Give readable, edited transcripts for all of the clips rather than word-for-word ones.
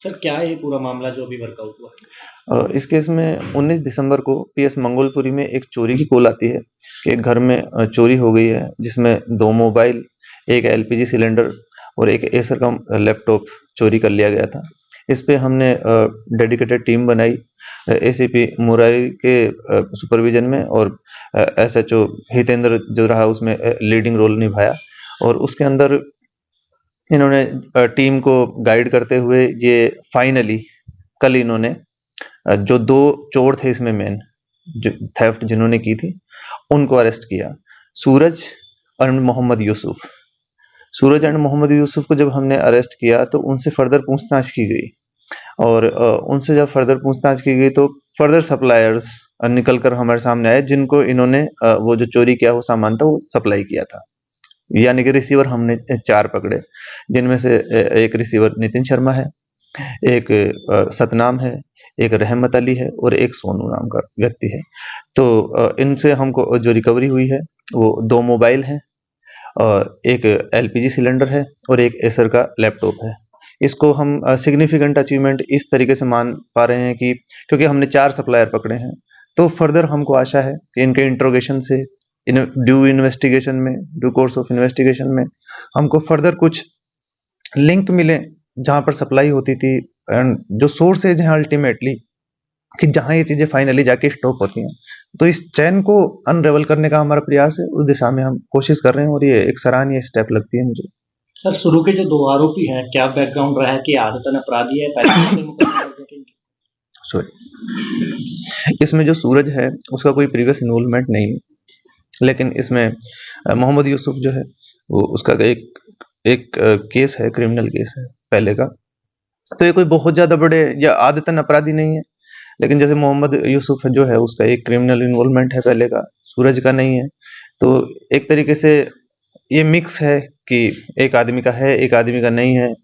Sir क्या है ये पूरा मामला जो अभी वर्कआउट हुआ है? इस केस में 19 दिसंबर को पीएस मंगोलपुरी में एक चोरी की कॉल आती है कि एक घर में चोरी हो गई है, जिसमें 2 मोबाइल, एक एलपीजी सिलेंडर और एक एसर का लैपटॉप चोरी कर लिया गया था। इस पे हमने डेडिकेटेड टीम बनाई एसीपी मुरारी के सुपरविजन में, और एसएचओ हितेंद्र जो रहा उसमें लीडिंग रोल निभाया। और उसके अंदर इन्होंने टीम को गाइड करते हुए ये फाइनली कल इन्होंने जो 2 चोर थे इसमें मेन जो थेफ्ट जिन्होंने की थी, उनको अरेस्ट किया। सूरज और मोहम्मद यूसुफ। सूरज एंड मोहम्मद यूसुफ को जब हमने अरेस्ट किया तो उनसे फर्दर पूछताछ की गई, और उनसे जब फर्दर पूछताछ की गई तो फर्दर सप्लायर्स निकल कर हमारे सामने आए, जिनको इन्होंने वो जो चोरी किया वो सामान था वो सप्लाई किया था। यानी कि रिसीवर हमने 4 पकड़े, जिनमें से एक रिसीवर नितिन शर्मा है, एक सतनाम है, एक रहमत अली है और एक सोनू नाम का व्यक्ति है। तो इनसे हमको जो रिकवरी हुई है वो 2 मोबाइल हैं, एक एलपीजी सिलेंडर है और एक एसर का लैपटॉप है। इसको हम सिग्निफिकेंट अचीवमेंट इस तरीके से मान पा रहे हैं कि क्योंकि हमने 4 सप्लायर पकड़े हैं, तो फर्दर हमको आशा है कि इनके इंट्रोगेशन से ड्यू कोर्स ऑफ इन्वेस्टिगेशन में हमको फर्दर कुछ लिंक मिले जहां पर सप्लाई होती थी, एंड जो सोर्सेज हैं अल्टीमेटली कि जहां ये चीजें फाइनली जाके स्टॉप होती हैं। तो इस चैन को अनरेवल करने का हमारा प्रयास है, उस दिशा में हम कोशिश कर रहे हैं और ये एक सराहनीय स्टेप लगती है मुझे। सर शुरू के जो 2 आरोपी हैं, क्या बैकग्राउंड रहा है कि आदतन अपराधी है, पहले से मुकदमा दर्ज है कि इनके? सॉरी, इसमें जो सूरज है उसका कोई प्रीवियस इन्वॉल्वमेंट नहीं है, लेकिन इसमें मोहम्मद यूसुफ जो है वो उसका एक केस है, क्रिमिनल केस है पहले का। तो ये कोई बहुत ज्यादा बड़े या आदतन अपराधी नहीं है, लेकिन जैसे मोहम्मद यूसुफ जो है उसका एक क्रिमिनल इन्वॉल्वमेंट है पहले का, सूरज का नहीं है। तो एक तरीके से ये मिक्स है कि एक आदमी का है एक आदमी का नहीं है,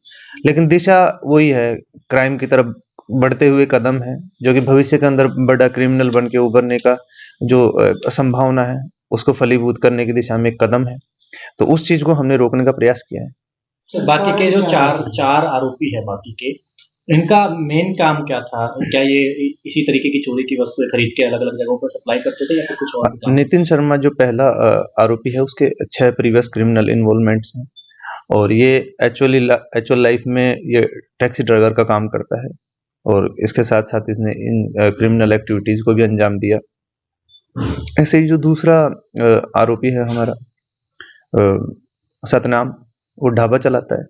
लेकिन दिशा वही है, क्राइम की तरफ बढ़ते हुए कदम है, जो कि भविष्य के अंदर बड़ा क्रिमिनल बन के उभरने का जो संभावना है उसको फलीभूत करने की दिशा में एक कदम है। तो उस चीज को हमने रोकने का प्रयास किया है। सर बाकी के जो चार आरोपी है, बाकी के इनका मेन काम क्या था? क्या ये इसी तरीके की चोरी की वस्तुएं खरीद के अलग अलग जगहों पर सप्लाई करते थे या फिर कुछ और भी काम? नितिन शर्मा जो पहला आरोपी है उसके 6 प्रीवियस क्रिमिनल इन्वॉल्वमेंट्स हैं, और ये एक्चुअल लाइफ में ये टैक्सी ड्राइवर का काम करता है, और इसके साथ साथ इसने इन क्रिमिनल एक्टिविटीज को भी अंजाम दिया। ऐसे ही जो दूसरा आरोपी है हमारा सतनाम, वो ढाबा चलाता है,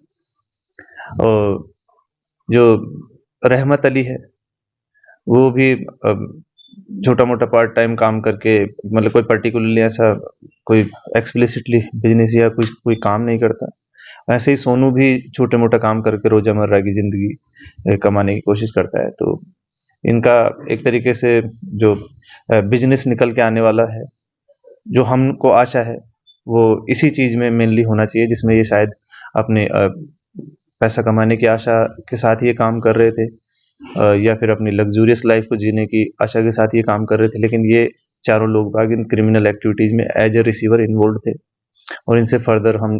और जो रहमत अली है वो भी छोटा मोटा पार्ट टाइम काम करके, मतलब कोई पर्टिकुलरली ऐसा कोई एक्सप्लिसिटली बिजनेस या कोई काम नहीं करता। ऐसे ही सोनू भी छोटे मोटा काम करके रोजमर्रा की जिंदगी कमाने की कोशिश करता है। तो इनका एक तरीके से जो बिजनेस निकल के आने वाला है, जो हमको आशा है वो इसी चीज में मेनली होना चाहिए, जिसमें ये शायद अपने पैसा कमाने की आशा के साथ ये काम कर रहे थे, या फिर अपनी लग्जूरियस लाइफ को जीने की आशा के साथ ये काम कर रहे थे, लेकिन ये चारों लोग बाग इन क्रिमिनल एक्टिविटीज में एज ए रिसीवर इन्वॉल्व थे, और इनसे फर्दर हम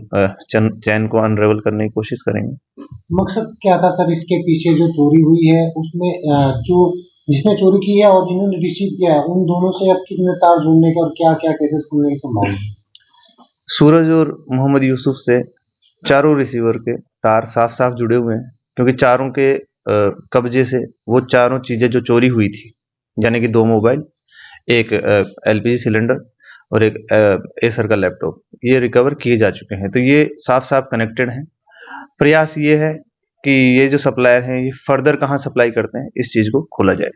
चैन को अनरेवल करने की कोशिश करेंगे। मकसद क्या था सर इसके पीछे जो चोरी हुई है उसमें जो जिसने चोरी की है और जिन्होंने रिसीव किया है उन दोनों से अब कितने तार जुड़ने के और क्या क्या केसेस खुलने की संभावना है? सूरज और मोहम्मद यूसुफ से चारों रिसीवर के तार साफ साफ जुड़े हुए हैं, क्योंकि चारों के कब्जे से वो चारों चीजें जो चोरी हुई थी, यानी कि 2 मोबाइल, एक एलपीजी सिलेंडर और एक एसर का लैपटॉप, ये रिकवर किए जा चुके हैं। तो ये साफ साफ कनेक्टेड हैं। प्रयास ये है कि ये जो सप्लायर हैं ये फर्दर कहाँ सप्लाई करते हैं इस चीज को खोला जाए।